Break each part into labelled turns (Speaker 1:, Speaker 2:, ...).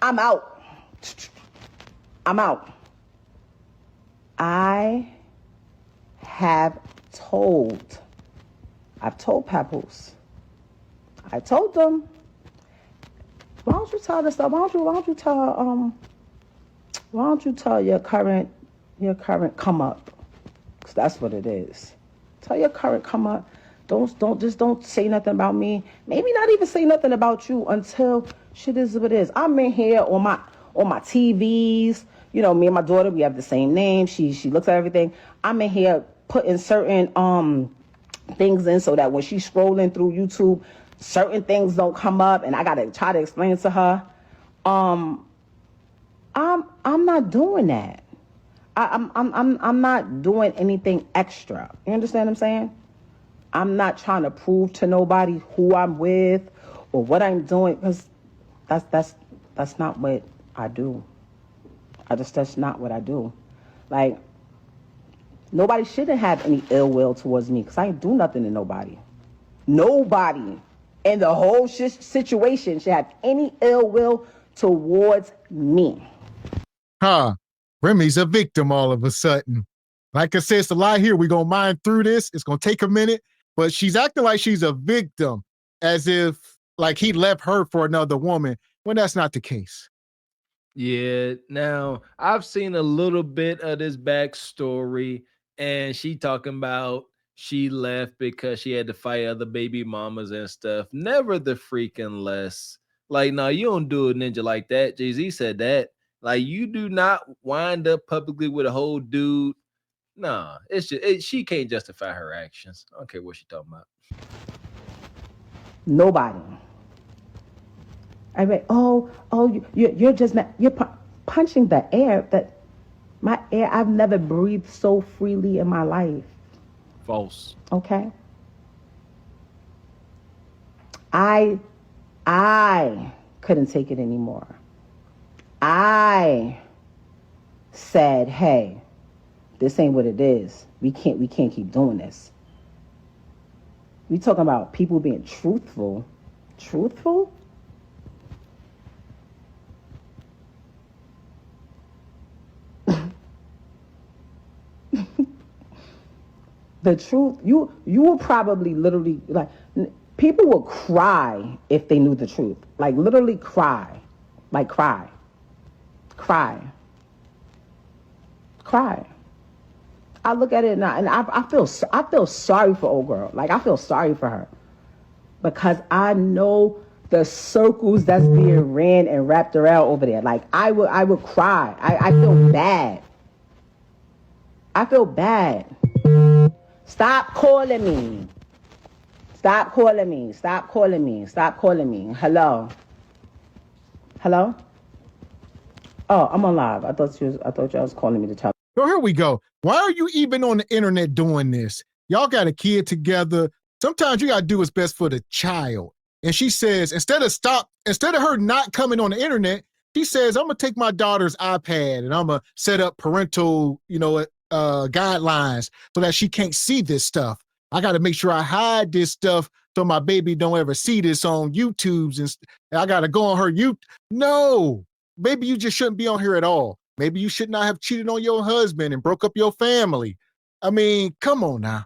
Speaker 1: I'm out. I'm out. I've told Papoose. I told them, why don't you tell this stuff? Why don't you tell your current come up? Because that's what it is. Tell your current come up. Don't say nothing about me. Maybe not even say nothing about you until shit is what it is. I'm in here on my TVs. You know, me and my daughter, we have the same name. She looks at everything. I'm in here putting certain things in so that when she's scrolling through YouTube, certain things don't come up, and I gotta try to explain to her. I'm not doing that. I'm not doing anything extra. You understand what I'm saying? I'm not trying to prove to nobody who I'm with or what I'm doing, because that's not what I do. That's not what I do. Like, nobody shouldn't have any ill will towards me, because I ain't do nothing to nobody. Nobody in the whole situation should have any ill will towards me.
Speaker 2: Huh. Remy's a victim all of a sudden. Like I said, it's a lot here. We're going to mine through this. It's going to take a minute, but she's acting like she's a victim, as if like he left her for another woman, when that's not the case.
Speaker 3: Yeah, now I've seen a little bit of this backstory, and she talking about she left because she had to fight other baby mamas and stuff. Never the freaking less. Like, no, you don't do a ninja like that. Jay-Z said that. Like, you do not wind up publicly with a whole dude. Nah, it's just she can't justify her actions. I don't care what she's talking about.
Speaker 1: Nobody. I mean, you're just you're punching the air. That my air. I've never breathed so freely in my life.
Speaker 3: False.
Speaker 1: Okay. I couldn't take it anymore. I said, hey, this ain't what it is. We can't keep doing this. We talking about people being truthful. Truthful? The truth, you will probably literally, like, people will cry if they knew the truth. Like, literally cry. Like, cry. I look at it now, and I feel sorry for old girl. Like, I feel sorry for her, because I know the circles that's being ran and wrapped around over there. Like, I would cry. I feel bad. I feel bad. Stop calling me. Stop calling me. Stop calling me. Stop calling me. Hello. Hello? Oh, I'm on live. I thought y'all was calling me to tell.
Speaker 2: So here we go. Why are you even on the internet doing this? Y'all got a kid together. Sometimes you got to do what's best for the child. And she says, instead of her not coming on the internet, she says, I'm going to take my daughter's iPad and I'm going to set up parental, guidelines so that she can't see this stuff. I got to make sure I hide this stuff so my baby don't ever see this on YouTube's, and I got to go on her YouTube. No, maybe you just shouldn't be on here at all. Maybe you should not have cheated on your husband and broke up your family. I mean, come on now.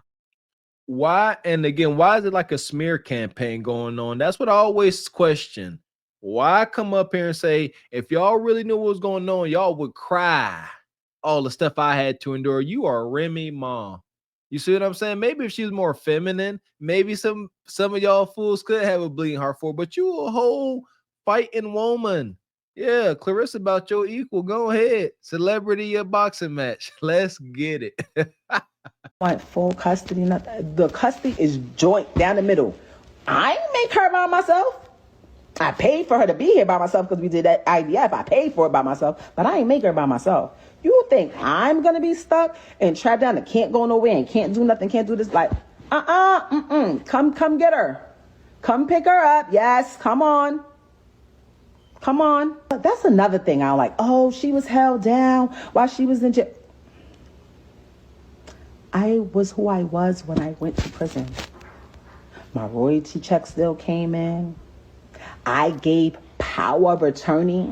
Speaker 3: Why? And again, why is it like a smear campaign going on? That's what I always question. Why come up here and say, if y'all really knew what was going on, y'all would cry all the stuff I had to endure? You are Remy Ma. You see what I'm saying? Maybe if she was more feminine, maybe some of y'all fools could have a bleeding heart for her, but you a whole fighting woman. Yeah, Clarissa about your equal. Go ahead. Celebrity boxing match. Let's get it.
Speaker 1: Want full custody? The custody is joint down the middle. I ain't make her by myself. I paid for her to be here by myself because we did that IVF. I paid for it by myself, but I ain't make her by myself. You think I'm going to be stuck and trapped down and can't go nowhere and can't do nothing, can't do this? Like, come get her. Come pick her up. Yes, come on. Come on. That's another thing I don't like. Oh, she was held down while she was in jail. I was who I was when I went to prison. My royalty check still came in. I gave power of attorney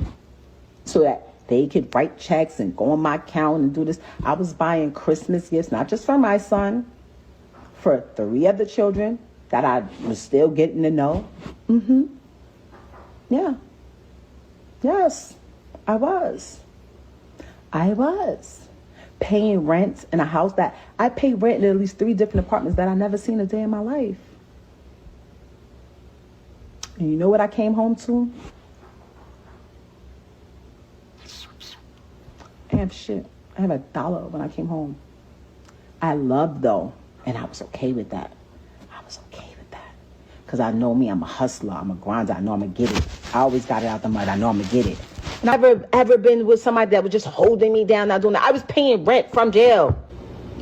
Speaker 1: so that they could write checks and go on my account and do this. I was buying Christmas gifts, not just for my son, for 3 other children that I was still getting to know. Yeah. Yes, I was. Paying rent in a house that I paid rent in at least 3 different apartments that I never seen a day in my life. And you know what I came home to? I have shit. I have $1 when I came home. I loved though, and I was okay with that. Because I know me, I'm a hustler, I'm a grinder, I know I'm gonna get it. I always got it out the mud, I know I'm gonna get it. Never ever been with somebody that was just holding me down, not doing that. I was paying rent from jail.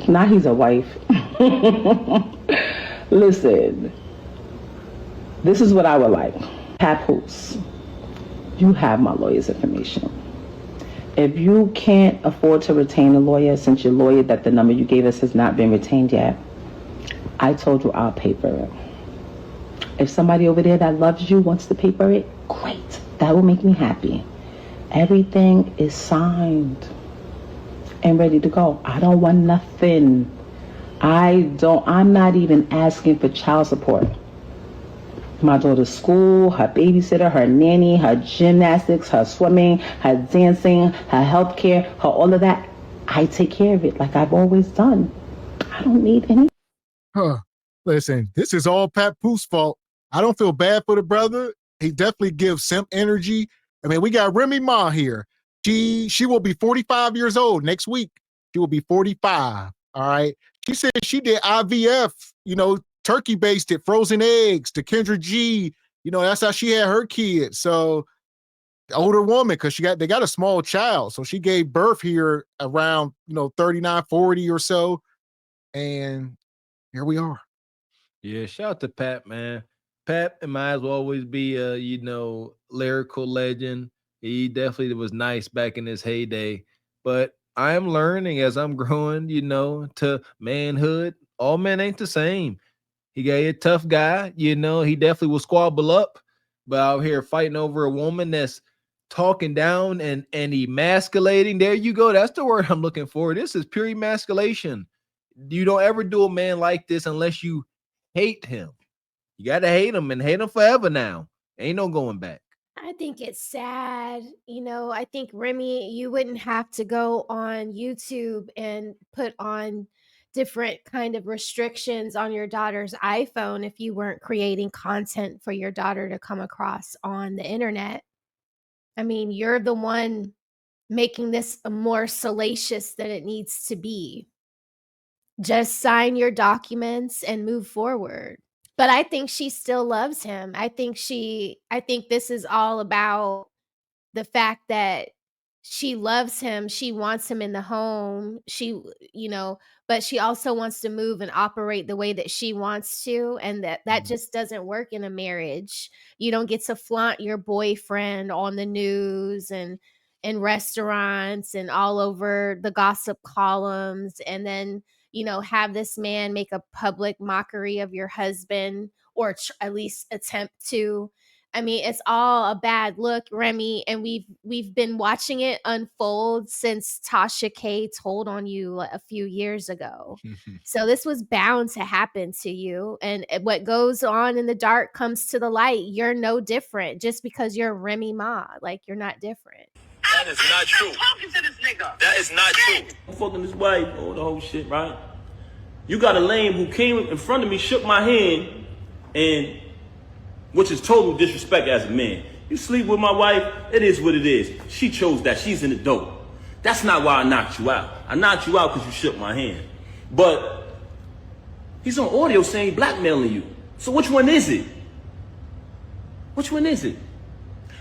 Speaker 1: Now he's a wife. Listen, this is what I would like. Papoose, you have my lawyer's information. If you can't afford to retain a lawyer, since your lawyer that the number you gave us has not been retained yet, I told you I'll pay for it. If somebody over there that loves you wants to pay for it, great. That will make me happy. Everything is signed and ready to go. I don't want nothing. I'm not even asking for child support. My daughter's school, her babysitter, her nanny, her gymnastics, her swimming, her dancing, her healthcare, her all of that. I take care of it like I've always done. I don't need any.
Speaker 2: Listen, this is all Papoose fault. I don't feel bad for the brother. He definitely gives simp energy. I mean, we got Remy Ma here. She will be 45 years old next week. She will be 45. All right. She said she did IVF, turkey basted frozen eggs to Kendra G. That's how she had her kids. So the older woman, because they got a small child. So she gave birth here around, 39, 40 or so. And here we are.
Speaker 3: Yeah, shout out to Pat, man. Pat might as well always be a, lyrical legend. He definitely was nice back in his heyday. But I am learning as I'm growing, to manhood. All men ain't the same. He got a tough guy, he definitely will squabble up. But out here fighting over a woman that's talking down and emasculating. There you go. That's the word I'm looking for. This is pure emasculation. You don't ever do a man like this unless you hate him. You got to hate him and hate him forever now. Ain't no going back.
Speaker 4: I think it's sad. I think, Remy, you wouldn't have to go on YouTube and put on different kind of restrictions on your daughter's iPhone if you weren't creating content for your daughter to come across on the internet. I mean, you're the one making this more salacious than it needs to be. Just sign your documents and move forward. But I think she still loves him. I think this is all about the fact that she loves him. She wants him in the home. But she also wants to move and operate the way that she wants to. And that just doesn't work in a marriage. You don't get to flaunt your boyfriend on the news and in restaurants and all over the gossip columns. And then have this man make a public mockery of your husband, or at least attempt to. I mean, it's all a bad look, Remy, and we've been watching it unfold since Tasha K told on you a few years ago. So this was bound to happen to you, and what goes on in the dark comes to the light. You're no different just because you're Remy Ma. Like, you're not different.
Speaker 5: That is not true. Talking to this nigga. That is not true.
Speaker 6: I'm fucking this wife, the whole shit, right? You got a lame who came in front of me, shook my hand, and which is total disrespect as a man. You sleep with my wife, it is what it is. She chose that. She's an adult. That's not why I knocked you out. I knocked you out because you shook my hand. But he's on audio saying blackmailing you. So which one is it? Which one is it?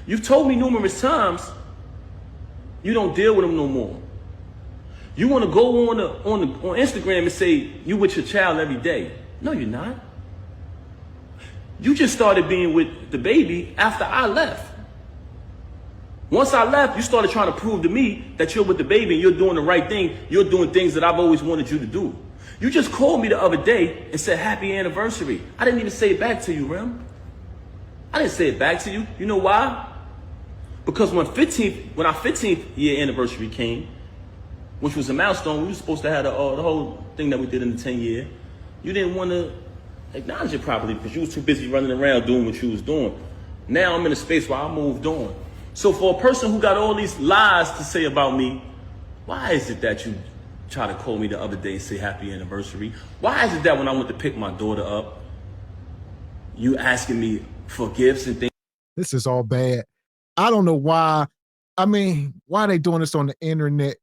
Speaker 6: You've told me numerous times you don't deal with him no more. You want to go on Instagram and say you with your child every day. No, you're not. You just started being with the baby after I left. Once I left, you started trying to prove to me that you're with the baby and you're doing the right thing. You're doing things that I've always wanted you to do. You just called me the other day and said happy anniversary. I didn't even say it back to you, Rem. I didn't say it back to you. You know why? Because when our 15th year anniversary came, which was a milestone, we were supposed to have the whole thing that we did in the 10 year. You didn't want to acknowledge it properly because you was too busy running around doing what you was doing. Now I'm in a space where I moved on. So for a person who got all these lies to say about me, why is it that you try to call me the other day and say happy anniversary? Why is it that when I went to pick my daughter up, you asking me for gifts and things?
Speaker 2: This is all bad. I don't know why. I mean, why are they doing this on the internet?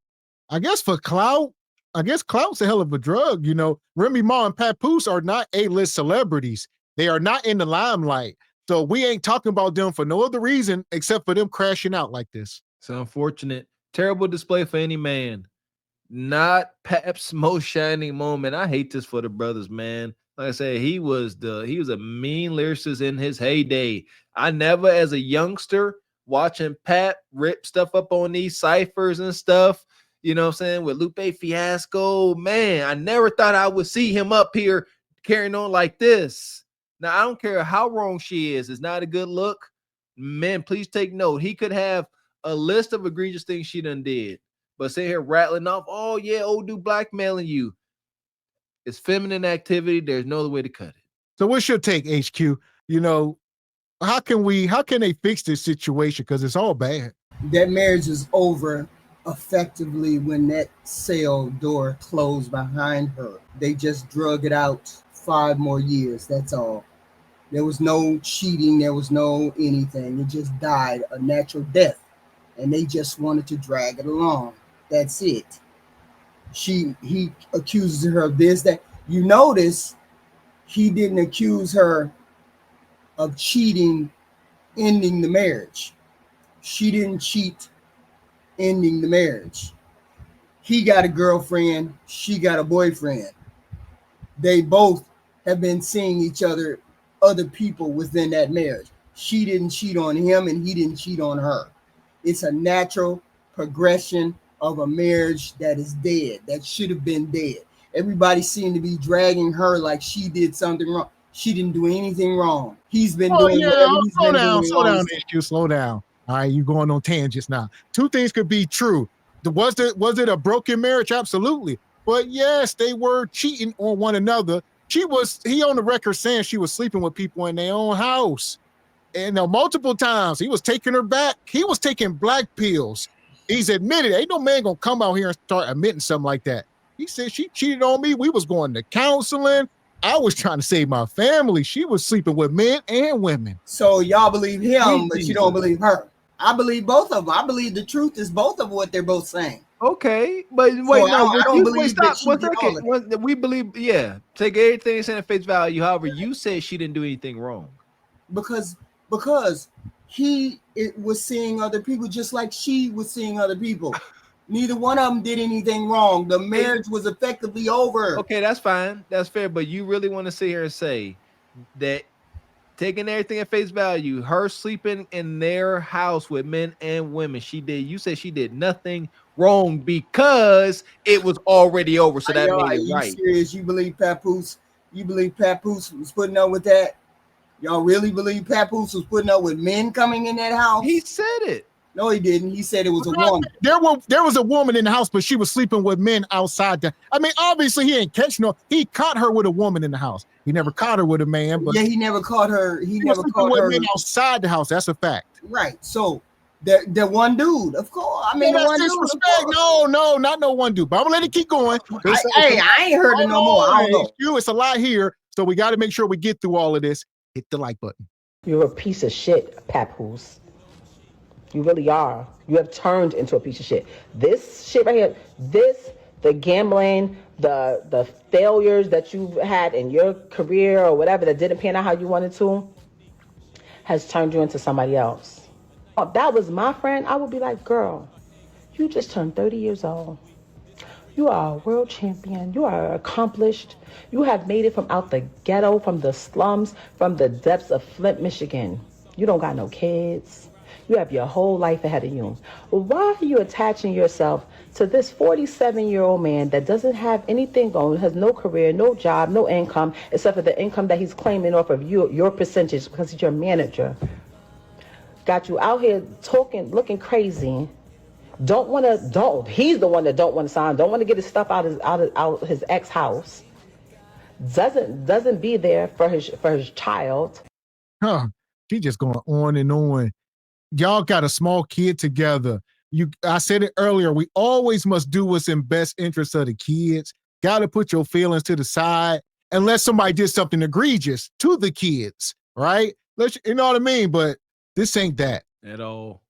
Speaker 2: I guess for clout. I guess clout's a hell of a drug. You know, Remy Ma and Papoose are not A-list celebrities. They are not in the limelight. So we ain't talking about them for no other reason except for them crashing out like this.
Speaker 3: It's unfortunate. Terrible display for any man. Not Pap's most shining moment. I hate this for the brothers, man. Like I said, he was a mean lyricist in his heyday. I never, as a youngster, watching Pap rip stuff up on these ciphers and stuff, you know what I'm saying, with Lupe Fiasco, man, I never thought I would see him up here carrying on like this. Now, I don't care how wrong she is. It's not a good look. Man, please take note. He could have a list of egregious things she done did, but sitting here rattling off, oh, yeah, old dude blackmailing you. It's feminine activity. There's no other way to cut it.
Speaker 2: So what's your take, HQ? You know, how can they fix this situation? Because it's all bad.
Speaker 7: That marriage is over effectively when that cell door closed behind her. They just drug it out 5 more years. That's all. There was no cheating. There was no anything. It just died a natural death. And they just wanted to drag it along. That's it. He accuses her of this, that. You notice he didn't accuse her of cheating, ending the marriage. She didn't cheat, ending the marriage. He got a girlfriend, she got a boyfriend. They both have been seeing each other, other people within that marriage. She didn't cheat on him and he didn't cheat on her. It's a natural progression of a marriage that is dead, that should have been dead. Everybody seemed to be dragging her like she did something wrong. She didn't do anything wrong. He's been doing whatever he's been doing.
Speaker 2: Slow down, HQ, slow down. All right, you going on tangents now. 2 things could be true. Was it a broken marriage? Absolutely. But yes, they were cheating on one another. He on the record saying she was sleeping with people in their own house. And multiple times he was taking her back. He was taking black pills. He's admitted, ain't no man gonna come out here and start admitting something like that. He said she cheated on me. We was going to counseling. I was trying to save my family. She was sleeping with men and women.
Speaker 7: So y'all believe him, but you don't believe her. I believe both of them. I believe the truth is both of what they're both saying.
Speaker 3: Okay, but wait,
Speaker 7: So
Speaker 3: no,
Speaker 7: I don't believe
Speaker 3: stop.
Speaker 7: that she did all of it.
Speaker 3: We believe, yeah, take everything saying at face value. However, you said she didn't do anything wrong.
Speaker 7: Because he was seeing other people just like she was seeing other people. Neither one of them did anything wrong. The marriage was effectively over.
Speaker 3: Okay, that's fine. That's fair. But you really want to sit here and say that taking everything at face value, her sleeping in their house with men and women, you said she did nothing wrong because it was already over. So that made it right.
Speaker 7: You serious? You believe Papoose? You believe Papoose was putting up with that? Y'all really believe Papoose was putting up with men coming in that house?
Speaker 3: He said it.
Speaker 7: No, he didn't. He said it was a woman.
Speaker 2: There was a woman in the house, but she was sleeping with men outside. I mean, obviously he ain't catch no. He caught her with a woman in the house. He never caught her with a man. But
Speaker 7: yeah, he never caught her. He never caught her
Speaker 2: men outside the house. That's a fact.
Speaker 7: Right. So the one dude, of course. I mean, the one
Speaker 2: disrespect. No, not no one dude. But I'm gonna let it keep going.
Speaker 7: I ain't heard it no more. I don't know.
Speaker 2: It's a lot here, so we got to make sure we get through all of this. Hit the like button.
Speaker 1: You're a piece of shit, Papoose. You really are. You have turned into a piece of shit. This shit right here, the gambling, the failures that you've had in your career or whatever that didn't pan out how you wanted to, has turned you into somebody else. If that was my friend, I would be like, girl, you just turned 30 years old. You are a world champion. You are accomplished. You have made it from out the ghetto, from the slums, from the depths of Flint, Michigan. You don't got no kids. You have your whole life ahead of you. Why are you attaching yourself to this 47-year-old man that doesn't have anything going, has no career, no job, no income, except for the income that he's claiming off of your percentage because he's your manager? got you out here talking, looking crazy. He's the one that don't want to sign, don't want to get his stuff out his ex house. Doesn't be there for his child.
Speaker 2: Huh. She just going on and on. Y'all got a small kid together. I said it earlier, we always must do what's in best interest of the kids. Got to put your feelings to the side unless somebody did something egregious to the kids, right? You know what I mean? But this ain't that.
Speaker 3: At all.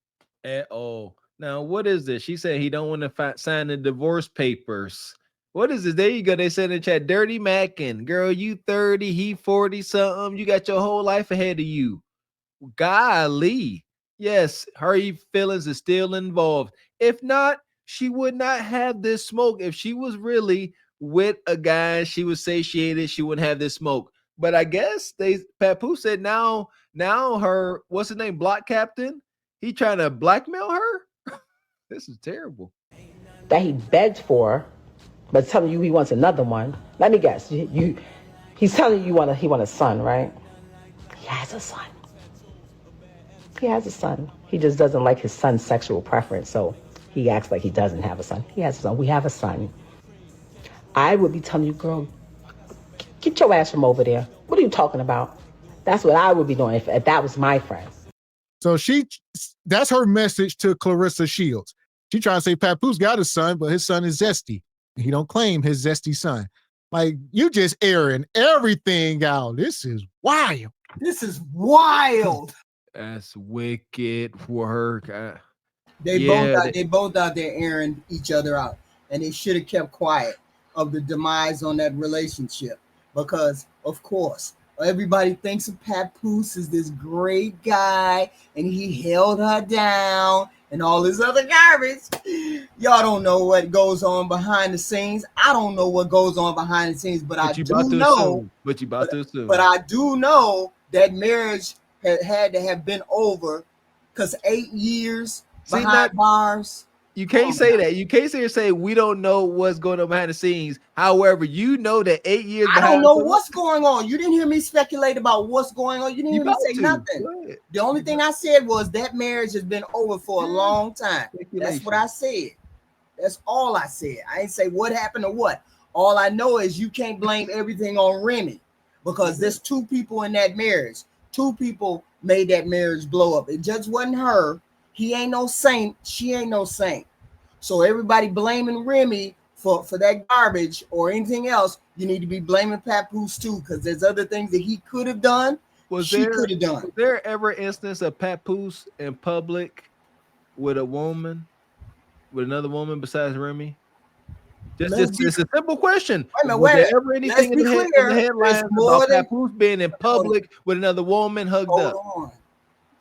Speaker 3: Now, what is this? She said he don't want to sign the divorce papers. What is this? There you go. They said in the chat, Dirty Mackin. Girl, you 30, he 40 something. You got your whole life ahead of you. Golly. Yes, her feelings is still involved. If not, she would not have this smoke. If she was really with a guy, she was satiated, she wouldn't have this smoke. But I guess Papoose said now her, what's his name, block captain, he trying to blackmail her. This is terrible.
Speaker 1: That he begged for, but telling you he wants another one. Let me guess. He's telling you he want a son, right? He has a son. He has a son. He just doesn't like his son's sexual preference, so he acts like he doesn't have a son. He has a son. We have a son. I would be telling you, girl, get your ass from over there. What are you talking about? That's what I would be doing if that was my friend.
Speaker 2: So that's her message to Clarissa Shields. She trying to say Papoose got a son, but his son is zesty. He don't claim his zesty son. Like, you just airing everything out. This is wild.
Speaker 7: This is wild.
Speaker 3: That's wicked for her.
Speaker 7: They both out there airing each other out, and they should have kept quiet of the demise on that relationship, because of course everybody thinks of Papoose as this great guy and he held her down and all this other garbage. Y'all don't know what goes on behind the scenes. I don't know what goes on behind the scenes, but I do know.
Speaker 3: But you about to assume.
Speaker 7: But I do know that marriage had to have been over, because 8 years behind bars.
Speaker 3: You can't say that. You can't say we don't know what's going on behind the scenes. However, you know that 8 years.
Speaker 7: I don't know what's going on. You didn't hear me speculate about what's going on. You didn't hear me say nothing. The only thing I said was that marriage has been over for a long time. That's what I said. That's all I said. I ain't say what happened or what. All I know is you can't blame everything on Remy, because there's two people in that marriage. Two people made that marriage blow up. It just wasn't her. He ain't no saint. She ain't no saint. So everybody blaming Remy for that garbage or anything else, you need to be blaming Papoose too, because there's other things that he could have done. She could have done.
Speaker 3: Was there ever instance of Papoose in public with a woman, with another woman besides Remy? Just a simple question. Was there ever anything in the headlines about Papoose being in public with another woman hugged up?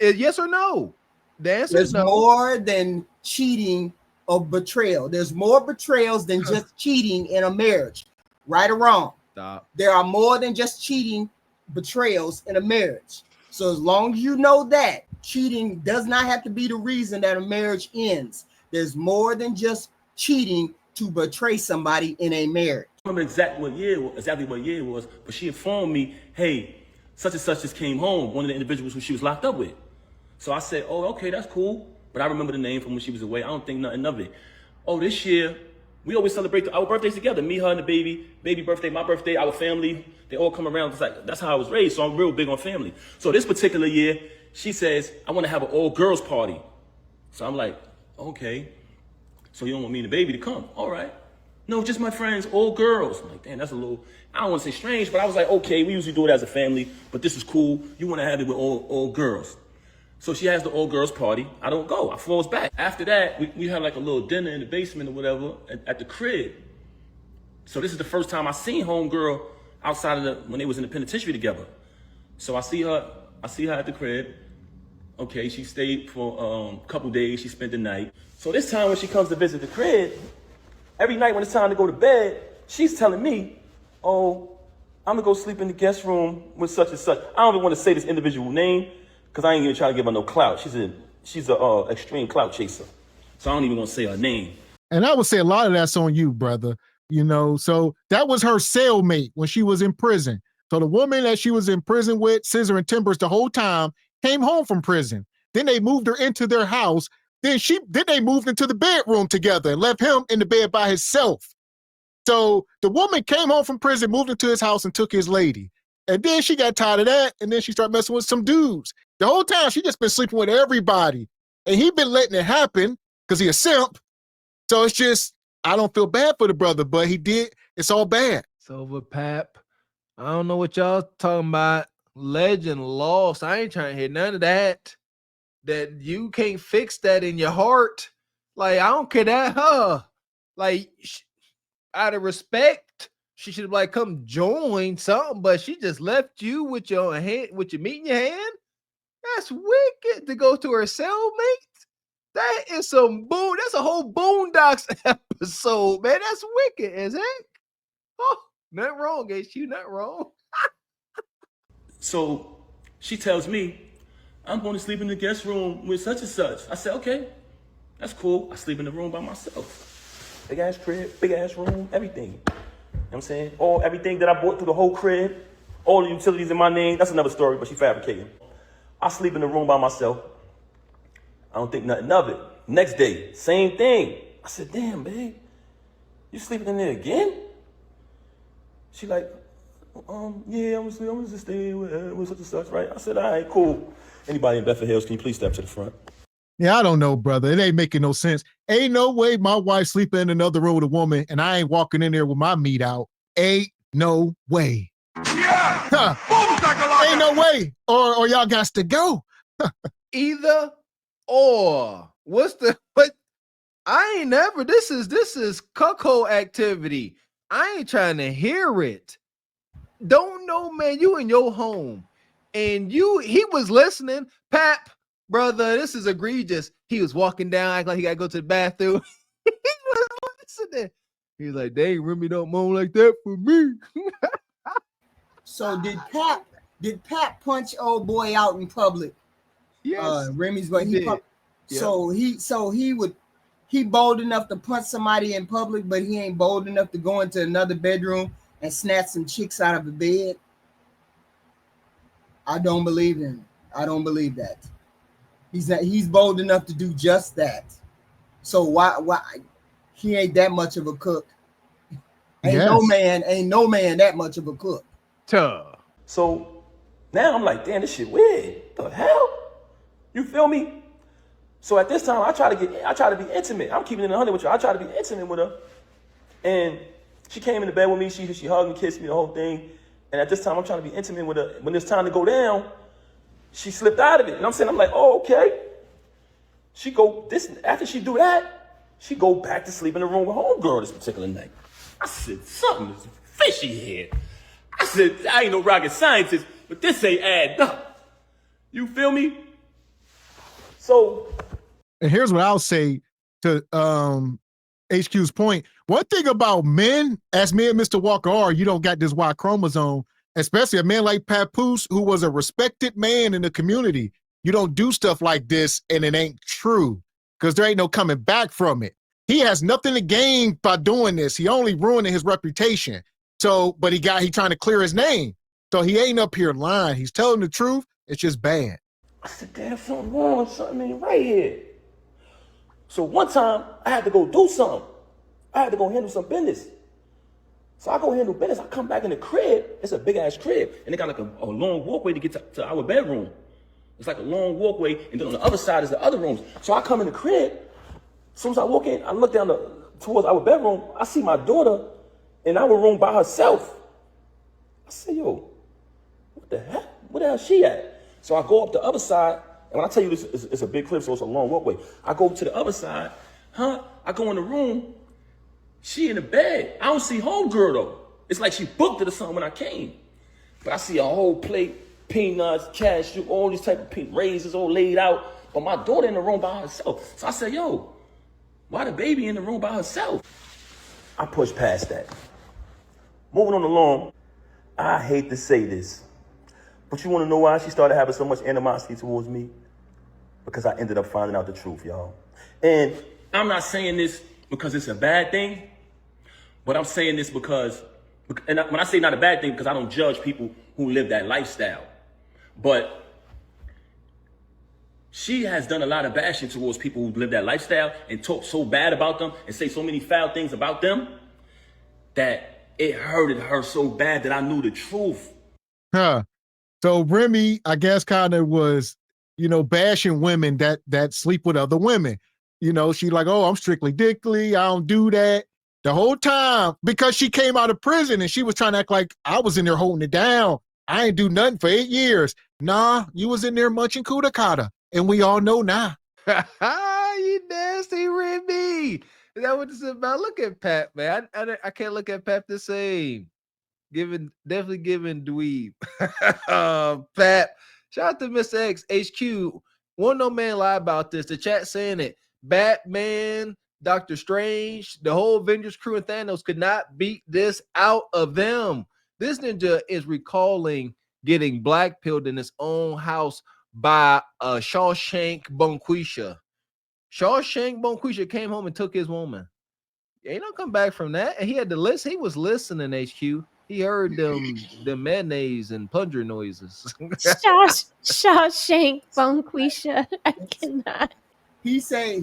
Speaker 3: Yes or no? The answer is no.
Speaker 7: More than cheating or betrayal. There's more betrayals than just cheating in a marriage. Right or wrong?
Speaker 3: Stop.
Speaker 7: There are more than just cheating betrayals in a marriage. So as long as you know that, cheating does not have to be the reason that a marriage ends. There's more than just cheating to betray somebody in a marriage.
Speaker 6: I don't remember exactly what year it was, but she informed me, hey, such and such just came home, one of the individuals who she was locked up with. So I said, oh, okay, that's cool. But I remember the name from when she was away. I don't think nothing of it. Oh, this year, we always celebrate our birthdays together. Me, her, and the baby birthday, my birthday, our family. They all come around. It's like, that's how I was raised, so I'm real big on family. So this particular year, she says, I want to have an all-girls party. So I'm like, okay. So you don't want me and the baby to come? All right. No, just my friends, all girls. I'm like, damn, that's a little, I don't want to say strange, but I was like, okay, we usually do it as a family, but this is cool. You want to have it with all girls. So she has the all girls party. I don't go. I falls back. After that, we had like a little dinner in the basement or whatever at the crib. So this is the first time I seen homegirl outside of when they was in the penitentiary together. So I see her at the crib. Okay, she stayed for a couple days. She spent the night. So this time when she comes to visit the crib, every night when it's time to go to bed, she's telling me, oh, I'm gonna go sleep in the guest room with such and such. I don't even want to say this individual name because I ain't even trying to give her no clout. She's a extreme clout chaser. So I don't even want to say her name.
Speaker 2: And I would say a lot of that's on you, brother. You know, so that was her cellmate when she was in prison. So the woman that she was in prison with, Scissor and Timbers the whole time, came home from prison. Then they moved her into their house. Then they moved into the bedroom together and left him in the bed by himself. So the woman came home from prison, moved into his house, and took his lady. And then she got tired of that, and then she started messing with some dudes. The whole time she just been sleeping with everybody, and he been letting it happen because he a simp. So it's just, I don't feel bad for the brother, but he did. It's all bad.
Speaker 3: It's over, Pap. I don't know what y'all talking about. Legend lost. I ain't trying to hear none of that. That you can't fix that in your heart. Like, I don't care that her. Like, out of respect, she should have like come join something, but she just left you with your hand, with your meat in your hand. That's wicked to go to her cellmate. That is that's a whole Boondocks episode, man. That's wicked as heck. Oh, nothing wrong, HQ, nothing wrong.
Speaker 6: So she tells me, I'm going to sleep in the guest room with such and such. I said, okay, that's cool. I sleep in the room by myself. Big ass crib, big ass room, everything. You know what I'm saying? Everything that I bought through the whole crib, all the utilities in my name. That's another story, but she fabricating. I sleep in the room by myself. I don't think nothing of it. Next day, same thing. I said, damn, babe, you sleeping in there again? She like, yeah, I'm just staying with such and such, right? I said, all right, cool. Anybody in Bedford Hills, can you please step to the front?
Speaker 2: Yeah, I don't know, brother. It ain't making no sense. Ain't no way my wife sleeping in another room with a woman and I ain't walking in there with my meat out. Ain't no way. Yeah! Huh. Ain't no way. Or y'all got to go.
Speaker 3: Either or. I ain't never, this is cuckold activity. I ain't trying to hear it. Don't know, man. You in your home and he was listening. Pap, brother, this is egregious. He was walking down, acting like he gotta go to the bathroom. He was listening. He's like, dang, Remy don't moan like that for me.
Speaker 7: So did Pat punch old boy out in public?
Speaker 3: Yes.
Speaker 7: Remy's going. He bold enough to punch somebody in public, but he ain't bold enough to go into another bedroom and snatch some chicks out of the bed. I don't believe him. I don't believe that. He's bold enough to do just that. So why he ain't that much of a cook? Ain't no man that much of a cook.
Speaker 6: So now I'm like, damn, this shit weird. The hell? You feel me? So at this time, I try to be intimate. I'm keeping it 100 with you. I try to be intimate with her. And she came into bed with me. She hugged and kissed me, the whole thing. And at this time, I'm trying to be intimate with her. When it's time to go down, she slipped out of it. And I'm like, oh, okay. After she do that, she go back to sleep in the room with homegirl this particular night. I said, something is fishy here. I said, I ain't no rocket scientist, but this ain't add up. You feel me? So.
Speaker 2: And here's what I'll say to HQ's point. One thing about men, as me and Mr. Walker are, you don't got this Y chromosome, especially a man like Papoose, who was a respected man in the community. You don't do stuff like this and it ain't true because there ain't no coming back from it. He has nothing to gain by doing this. He only ruining his reputation. So, but he trying to clear his name. So he ain't up here lying. He's telling the truth. It's just bad.
Speaker 6: I said, damn, something wrong, something ain't right here. So one time I had to go do something. I had to go handle some business. So I go handle business. I come back in the crib. It's a big ass crib. And they got like a long walkway to get to our bedroom. It's like a long walkway. And then on the other side is the other rooms. So I come in the crib. As soon as I walk in, I look down towards our bedroom. I see my daughter in our room by herself. I say, yo, what the hell? Where the hell is she at? So I go up the other side. And when I tell you this, it's a big crib, so it's a long walkway. I go to the other side. I go in the room. She in the bed. I don't see homegirl though. It's like she booked it or something when I came. But I see a whole plate, peanuts, cashew, all these type of raisins all laid out. But my daughter in the room by herself. So I said, yo, why the baby in the room by herself? I pushed past that. Moving on along, I hate to say this, but you want to know why she started having so much animosity towards me? Because I ended up finding out the truth, y'all. And I'm not saying this because it's a bad thing, but I'm saying this because, and when I say not a bad thing, because I don't judge people who live that lifestyle. But she has done a lot of bashing towards people who live that lifestyle and talk so bad about them and say so many foul things about them that it hurted her so bad that I knew the truth.
Speaker 2: Huh. So Remy, I guess, kind of was, bashing women that sleep with other women. She like, oh, I'm strictly dickly. I don't do that. The whole time, because she came out of prison and she was trying to act like I was in there holding it down. I ain't do nothing for 8 years. Nah, you was in there munching kuda kata. And we all know now.
Speaker 3: You nasty Remy. Is that what this is about? Look at Pap, man. I can't look at Pap the same. Definitely giving dweeb. Pap. Shout out to Mr. X HQ. Won't no man lie about this. The chat saying it. Batman, Doctor Strange, the whole Avengers crew and Thanos could not beat this out of them. This ninja is recalling getting blackpilled in his own house by Shawshank Bonquisha. Shawshank Bonquisha came home and took his woman. He don't come back from that. And he had to listen. He was listening, HQ. He heard them mayonnaise and plunger noises.
Speaker 4: Shawshank Bonquisha. I cannot.
Speaker 7: He say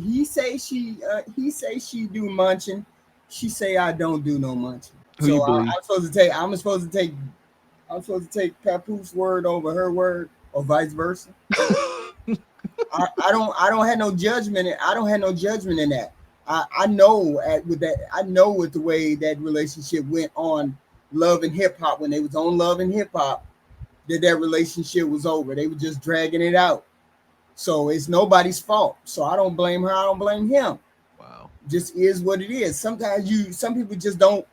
Speaker 7: she do munching. She say I don't do no munching.
Speaker 3: Who you believe?
Speaker 7: I'm supposed to take Papoose word over her word, or vice versa. I don't have no judgment. I don't have no judgment in that. I know with the way that relationship went on Love and Hip Hop, when they was on Love and Hip Hop, that relationship was over. They were just dragging it out. So it's nobody's fault. So I don't blame her. I don't blame him.
Speaker 3: Wow.
Speaker 7: Just is what it is. Sometimes some people just don't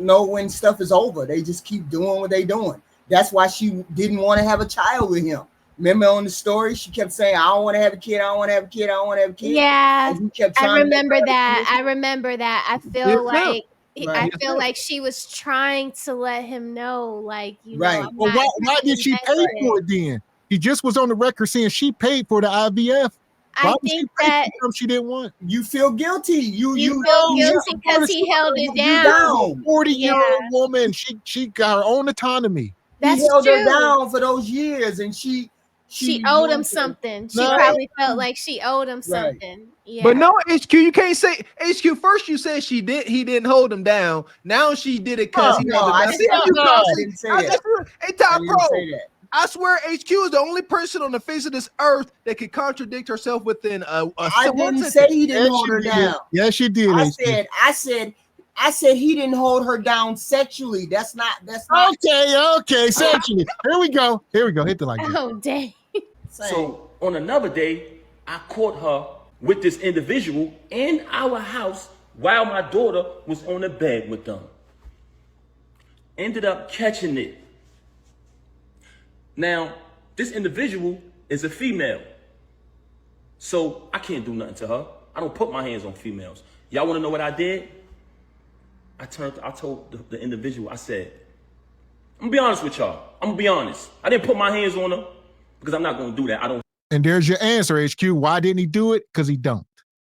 Speaker 7: know when stuff is over. They just keep doing what they doing. That's why she didn't want to have a child with him. Remember on the story, she kept saying, I don't want to have a kid. I don't want to have a kid. I don't want to have a kid.
Speaker 4: Yeah.
Speaker 7: And he kept
Speaker 4: I
Speaker 7: trying
Speaker 4: remember that. I feel like
Speaker 7: Right.
Speaker 4: I feel like she was trying to let him know, like,
Speaker 7: Right.
Speaker 4: I'm
Speaker 2: Well,
Speaker 4: not
Speaker 2: why did she pay
Speaker 4: invested.
Speaker 2: for it then? He just was on the record saying she paid for the IVF. Why
Speaker 4: I
Speaker 2: would she
Speaker 4: think
Speaker 2: pay
Speaker 4: that
Speaker 2: for something she didn't want?
Speaker 7: You feel guilty. You
Speaker 4: feel guilty because he held it down.
Speaker 2: 40-year-old woman. She got her own autonomy.
Speaker 4: That's
Speaker 7: he held
Speaker 4: true.
Speaker 7: her down for those years, and she
Speaker 4: owed him something. She probably felt like she owed him something. Yeah.
Speaker 3: But no, HQ, you can't say HQ. First, you said he didn't hold him down. Now she did it because he held him down.
Speaker 7: I didn't say that.
Speaker 3: Hey, Top
Speaker 7: I
Speaker 3: Pro.
Speaker 7: didn't say that.
Speaker 3: I swear, HQ is the only person on the face of this earth that can contradict herself within a
Speaker 7: I didn't say he didn't hold her down.
Speaker 2: Yes, you did.
Speaker 7: I said he didn't hold her down sexually. That's not.
Speaker 2: Okay. Sexually. Here we go. Hit the like.
Speaker 4: Oh, dang.
Speaker 6: So on another day, I caught her with this individual in our house while my daughter was on the bed with them. Ended up catching it. Now, this individual is a female. So I can't do nothing to her. I don't put my hands on females. Y'all want to know what I did? I told the individual, I said, I'm gonna be honest with y'all. I'm gonna be honest. I didn't put my hands on her because I'm not gonna do that. I don't
Speaker 2: And there's your answer, HQ. Why didn't he do it? Because he don't.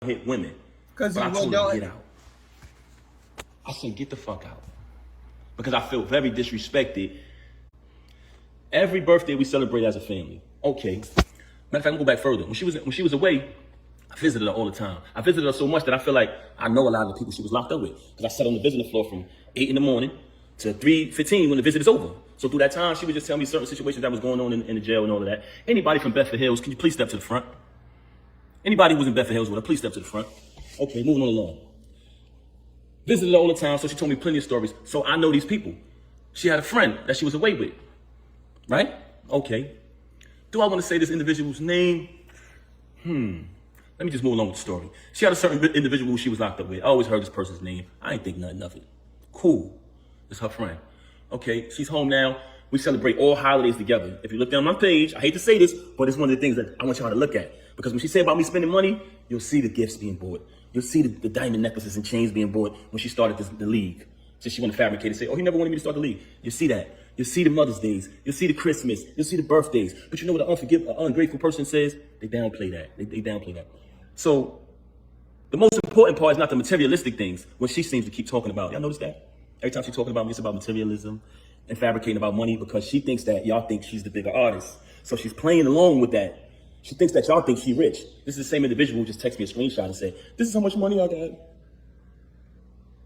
Speaker 6: hit women.
Speaker 7: Because he
Speaker 6: I
Speaker 7: won't
Speaker 6: told her
Speaker 7: do
Speaker 6: to
Speaker 7: it.
Speaker 6: get out. I said, get the fuck out. Because I feel very disrespected. Every birthday we celebrate as a family. Okay. Matter of fact, I'm gonna go back further. When she was away, I visited her all the time. I visited her so much that I feel like I know a lot of the people she was locked up with. Because I sat on the visitor floor from 8 in the morning to 3:15 when the visit is over. So through that time, she would just tell me certain situations that was going on in the jail and all of that. Anybody from Bedford Hills, can you please step to the front? Anybody who was in Bedford Hills with her, please step to the front. Okay, moving on along. Visited her all the time, so she told me plenty of stories. So I know these people. She had a friend that she was away with. Right? Okay. Do I want to say this individual's name? Let me just move along with the story. She had a certain individual who she was locked up with. I always heard this person's name. I ain't think nothing of it. Cool. It's her friend. Okay, she's home now. We celebrate all holidays together. If you look down my page, I hate to say this, but it's one of the things that I want y'all to look at. Because when she said about me spending money, you'll see the gifts being bought. You'll see the diamond necklaces and chains being bought when she started the league. So she wanted to fabricate and say, oh, he never wanted me to start the league. You see that. You'll see the Mother's Days. You'll see the Christmas. You'll see the birthdays. But you know what an ungrateful person says? They downplay that. They downplay that. So the most important part is not the materialistic things, what she seems to keep talking about. Y'all notice that? Every time she's talking about me, it's about materialism and fabricating about money because she thinks that y'all think she's the bigger artist. So she's playing along with that. She thinks that y'all think she rich. This is the same individual who just texted me a screenshot and said, this is how much money I got. You know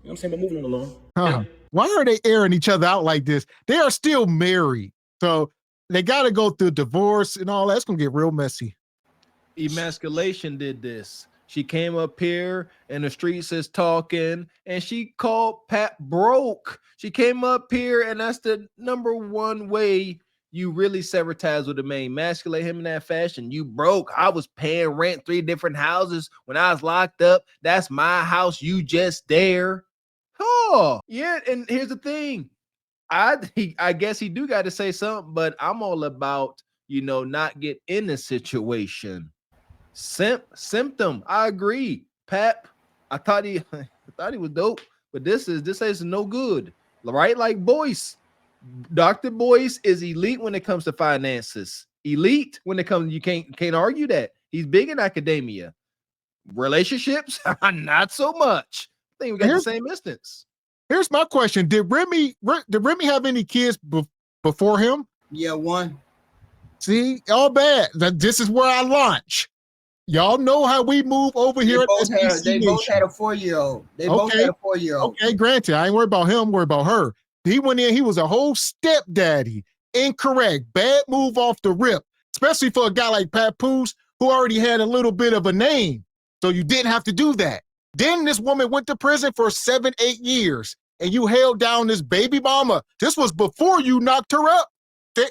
Speaker 6: what I'm saying? But moving on along.
Speaker 2: Huh. Why are they airing each other out like this? They are still married. So they got to go through divorce and all that. It's going to get real messy.
Speaker 3: Emasculation did this. She came up here in the streets is talking, and she called Pat broke. She came up here, and that's the number one way you really sever ties with a man. Emasculate him in that fashion. You broke. I was paying rent 3 different houses when I was locked up. That's my house. You just there. Oh, yeah. And here's the thing. I guess he do got to say something, but I'm all about, not get in the situation. Symptom. I agree. Pap, I thought he was dope, but this is no good. Right? Like Boyce. Dr. Boyce is elite when it comes to finances. Elite when it comes, you can't argue that. He's big in academia. Relationships, not so much. I think we got the same instance.
Speaker 2: Here's my question. Did Remy have any kids before him?
Speaker 7: Yeah, 1.
Speaker 2: See, all bad. This is where I launch. Y'all know how we move over here.
Speaker 7: They both had a 4-year-old. Both had a 4-year-old.
Speaker 2: Okay, granted. I ain't worried about him, worried about her. He went in, he was a whole stepdaddy. Incorrect. Bad move off the rip, especially for a guy like Papoose, who already had a little bit of a name. So you didn't have to do that. Then this woman went to prison for 7-8 years, and you held down this baby mama. This was before you knocked her up.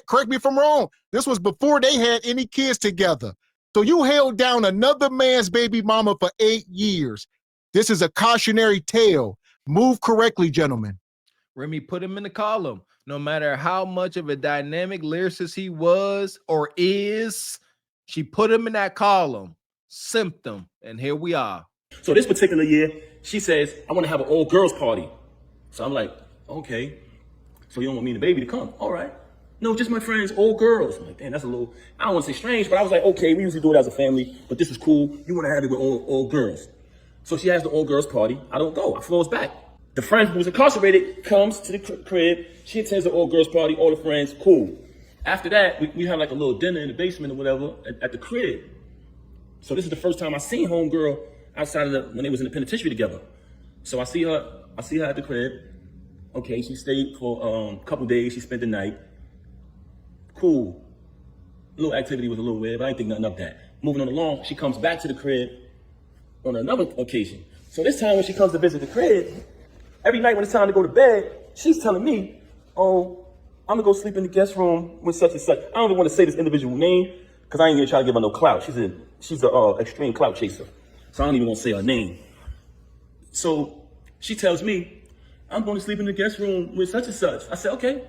Speaker 2: Correct me if I'm wrong. This was before they had any kids together. So you held down another man's baby mama for 8 years. This is a cautionary tale. Move correctly, gentlemen.
Speaker 3: Remy put him in the column. No matter how much of a dynamic lyricist he was or is, she put him in that column. Symptom. And here we are.
Speaker 6: So this particular year, she says, I want to have an all girls party. So I'm like, okay. So you don't want me and the baby to come? All right. No, just my friends, all girls. I'm like, damn, that's a little, I don't want to say strange, but I was like, okay, we usually do it as a family, but this is cool. You want to have it with all girls. So she has the all girls party. I don't go. I flows back. The friend who's incarcerated comes to the crib. She attends the all girls party, all the friends, cool. After that, we had like a little dinner in the basement or whatever at the crib. So this is the first time I seen homegirl outside of when they was in the penitentiary together. So I see her at the crib. Okay, she stayed for a couple days. She spent the night. Cool. A little activity was a little weird, but I didn't think nothing of that. Moving on along, she comes back to the crib on another occasion. So this time when she comes to visit the crib, every night when it's time to go to bed, she's telling me, oh, I'm gonna go sleep in the guest room with such and such. I don't even want to say this individual name because I ain't gonna try to give her no clout. She's a extreme clout chaser. So I don't even want to say her name. So she tells me, I'm going to sleep in the guest room with such and such. I said, okay,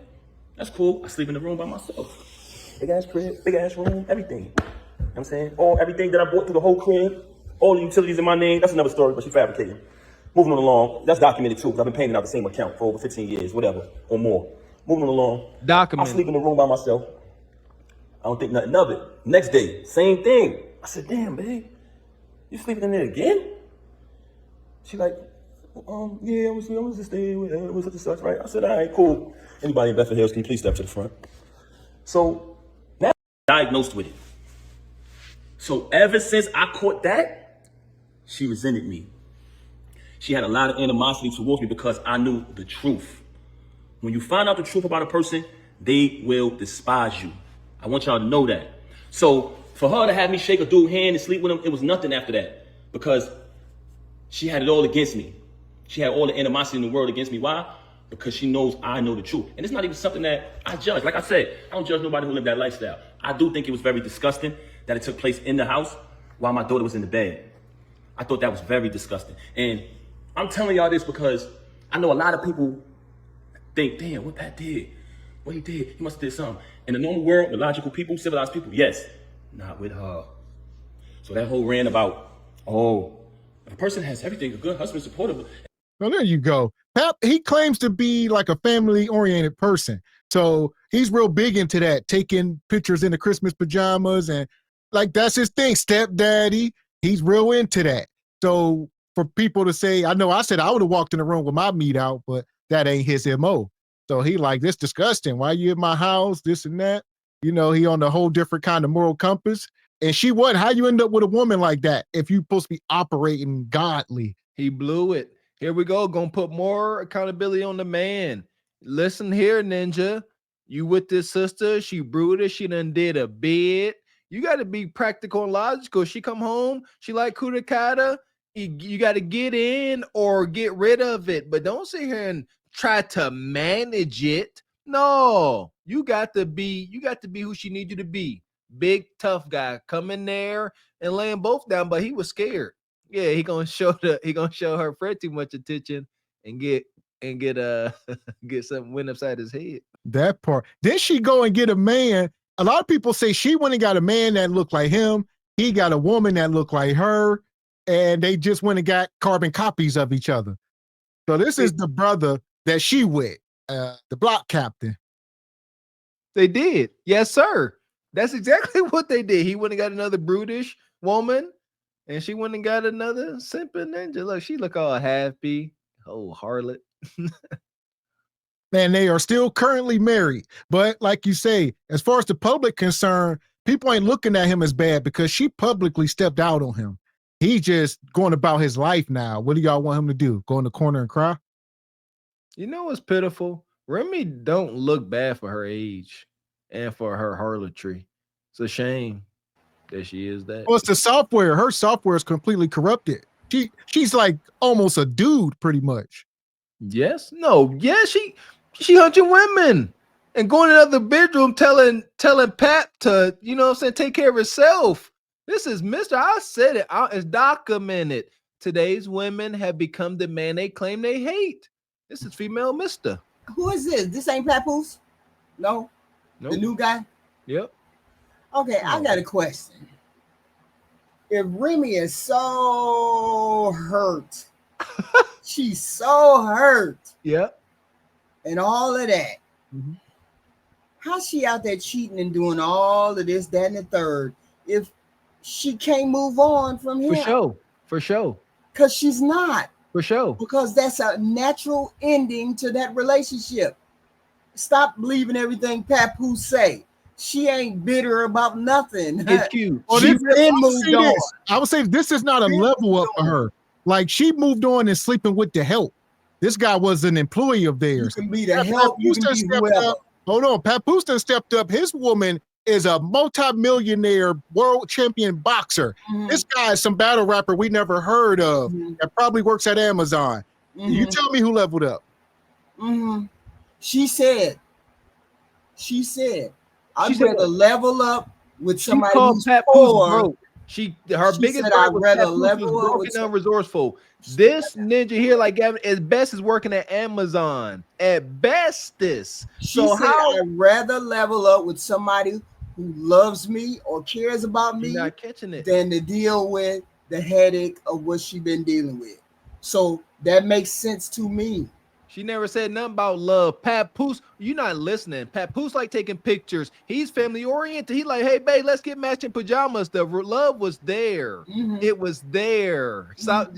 Speaker 6: that's cool. I sleep in the room by myself. Big ass crib, big ass room, everything. You know what I'm saying? Everything that I bought through the whole crib, all the utilities in my name, that's another story, but she fabricated. Moving on along, that's documented too, because I've been paying out the same account for over 15 years, whatever, or more. Moving on along, I sleep in the room by myself. I don't think nothing of it. Next day, same thing. I said, damn, babe, you sleeping in there again? She like, yeah, I'm just staying with such and such, right? I said, all right, cool. Anybody in Bedford Hills, can you please step to the front? So now I'm diagnosed with it. So ever since I caught that, she resented me. She had a lot of animosity towards me because I knew the truth. When you find out the truth about a person, they will despise you. I want y'all to know that. So for her to have me shake a dude's hand and sleep with him, it was nothing after that because she had it all against me. She had all the animosity in the world against me. Why? Because she knows I know the truth. And it's not even something that I judge. Like I said, I don't judge nobody who lived that lifestyle. I do think it was very disgusting that it took place in the house while my daughter was in the bed. I thought that was very disgusting. And I'm telling y'all this because I know a lot of people think, damn, what Pat did, what he did, he must have did something. In the normal world, the logical people, civilized people, yes, not with her. So that whole rant about, if a person has everything, a good husband, supportive.
Speaker 2: Well, there you go. Pap, he claims to be like a family-oriented person. So he's real big into that, taking pictures in the Christmas pajamas and like that's his thing, stepdaddy. He's real into that. So for people to say, I know I said I would have walked in the room with my meat out, but that ain't his MO. So he like, this disgusting. Why you in my house, this and that? You know, he on a whole different kind of moral compass. and she wasn't. How you end up with a woman like that if you supposed to be operating godly?
Speaker 3: He blew it. Here we go. Gonna put more accountability on the man. Listen here, Ninja. You with this sister? She brooded. She done did a bid. You got to be practical and logical. She come home. She like Kudakata. You got to get in or get rid of it. But don't sit here and try to manage it. No, you got to be who she needs you to be. Big tough guy. Come in there and lay them both down. But he was scared. Yeah, he gonna show her Fred too much attention and get get something went upside his head.
Speaker 2: That part. Then she go and get a man. A lot of people say she went and got a man that looked like him. He got a woman that looked like her, and they just went and got carbon copies of each other. So this is the brother that she with, the block captain.
Speaker 3: They did. Yes, sir. That's exactly what they did. He went and got another brutish woman, and she went and got another simping ninja. Look, she look all happy. Oh, harlot.
Speaker 2: And they are still currently married. But like you say, as far as the public concerned, people ain't looking at him as bad because she publicly stepped out on him. He's just going about his life now. What do y'all want him to do? Go in the corner and cry?
Speaker 3: You know what's pitiful? Remy don't look bad for her age and for her harlotry. It's a shame that she is that.
Speaker 2: Well, it's the software. Her software is completely corrupted. She's like almost a dude, pretty much.
Speaker 3: Yes. No. Yeah. She hunting women and going in another bedroom telling Pap to, you know what I'm saying, take care of herself. This is Mr. I said it. It's documented. Today's women have become the man they claim they hate. This is female Mr.
Speaker 7: Who is this? This ain't Papoose? No?
Speaker 3: Nope.
Speaker 7: The new guy?
Speaker 3: Yep.
Speaker 7: Okay, I got a question. If Remy is so hurt, she's so hurt.
Speaker 3: Yep.
Speaker 7: And all of that.
Speaker 3: Mm-hmm.
Speaker 7: How's she out there cheating and doing all of this, that, and the third if she can't move on from him?
Speaker 3: For sure.
Speaker 7: Because she's not.
Speaker 3: For sure.
Speaker 7: Because that's a natural ending to that relationship. Stop believing everything Papoose say. She ain't bitter about nothing.
Speaker 3: It's cute.
Speaker 7: Well, she's been moved on.
Speaker 2: I would say this is not a level up for her. Like she moved on and sleeping with the help. This guy was an employee of theirs.
Speaker 7: You can be the help. You can be whoever.
Speaker 2: Hold on. Papoose done stepped up. His woman is a multi-millionaire world champion boxer. Mm-hmm. This guy is some battle rapper we never heard of that probably works at Amazon. You tell me who leveled up.
Speaker 7: She said, I'd rather level up with somebody who's poor.
Speaker 3: Her biggest gripe was Papoose was broken and unresourceful. This ninja here, like Gavin, at best is working at Amazon. At bestest.
Speaker 7: So how I'd rather level up with somebody who loves me or cares about me
Speaker 3: not catching it
Speaker 7: than to deal with the headache of what she's been dealing with. So that makes sense to me.
Speaker 3: She never said nothing about love. Papoose, you're not listening. Papoose like taking pictures. He's family oriented. He like, hey, babe, let's get matching pajamas. The love was there. It was there. So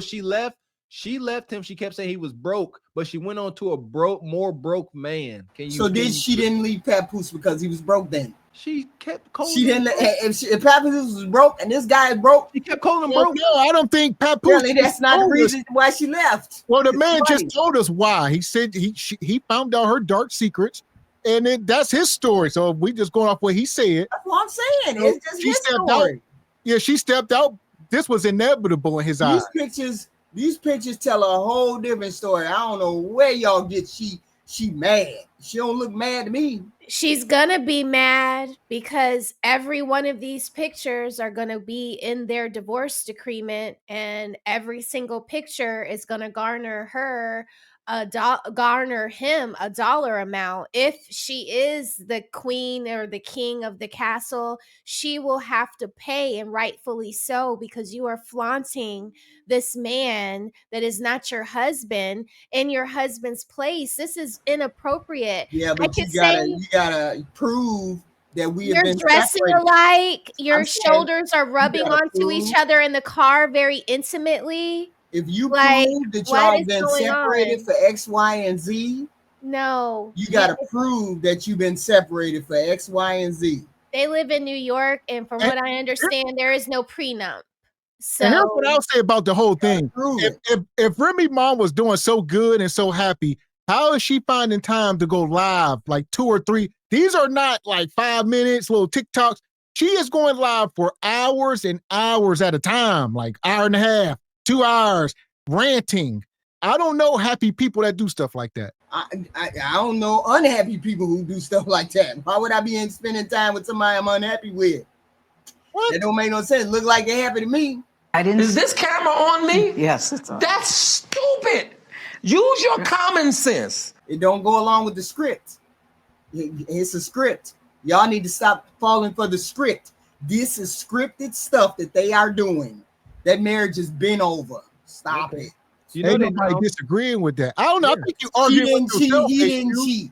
Speaker 3: she left. She left him. She kept saying he was broke, but she went on to a more broke man.
Speaker 7: She didn't leave Papoose because he was broke then?
Speaker 3: She kept calling.
Speaker 7: She didn't. If Papoose was broke and this guy is broke,
Speaker 3: she kept calling him broke.
Speaker 2: No, I don't think Papoose.
Speaker 7: Really, that's not the reason why she left.
Speaker 2: Well, the man just told us why. He said he found out her dark secrets, and that's his story. So we just going off what he said.
Speaker 7: That's what I'm saying. It's just his story.
Speaker 2: Yeah, she stepped out. This was inevitable in his eyes.
Speaker 7: These pictures tell a whole different story. I don't know where y'all get she mad. She don't look mad to me.
Speaker 4: She's gonna be mad because every one of these pictures are gonna be in their divorce decrement, and every single picture is gonna garner him a dollar amount. If she is the queen or the king of the castle, she will have to pay, and rightfully so, because you are flaunting this man that is not your husband in your husband's place. This is inappropriate.
Speaker 7: Yeah, but you gotta prove that
Speaker 4: you're dressing alike. Your shoulders are rubbing onto each other in the car very intimately.
Speaker 7: If you prove that y'all have been separated for X, Y, and Z,
Speaker 4: no,
Speaker 7: you got to prove that you've been separated for X, Y, and Z.
Speaker 4: They live in New York, and from what I understand, there is no prenup. So
Speaker 2: and here's what I'll say about the whole thing.
Speaker 7: Prove it.
Speaker 2: If Remy Ma was doing so good and so happy, how is she finding time to go live like 2 or 3? These are not like 5 minutes, little TikToks. She is going live for hours and hours at a time, like hour and a half, 2 hours, ranting. I don't know happy people that do stuff like that.
Speaker 7: I don't know unhappy people who do stuff like that. Why would I be spending time with somebody I'm unhappy with?
Speaker 2: What?
Speaker 7: That don't make no sense. Look like they're happy to me.
Speaker 8: Is this camera on me?
Speaker 1: Yes, it's on.
Speaker 8: That's stupid. Use your common sense.
Speaker 7: It don't go along with the script. It's a script. Y'all need to stop falling for the script. This is scripted stuff that they are doing. That marriage has been over. Stop it.
Speaker 3: You know,
Speaker 2: Ain't
Speaker 3: they
Speaker 2: nobody
Speaker 3: know.
Speaker 2: disagreeing with that. I don't know. I think you
Speaker 7: He
Speaker 2: arguing
Speaker 7: didn't
Speaker 2: with
Speaker 7: cheat.
Speaker 2: yourself.
Speaker 7: He didn't
Speaker 2: HQ.
Speaker 7: cheat.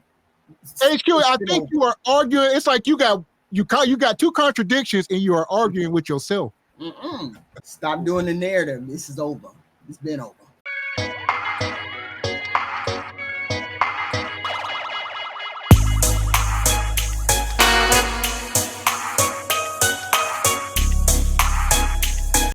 Speaker 2: HQ, I
Speaker 7: It's been
Speaker 2: think
Speaker 7: over.
Speaker 2: you are arguing. It's like you got 2 contradictions and you are arguing with yourself.
Speaker 7: Stop doing the narrative. This is over. It's been over.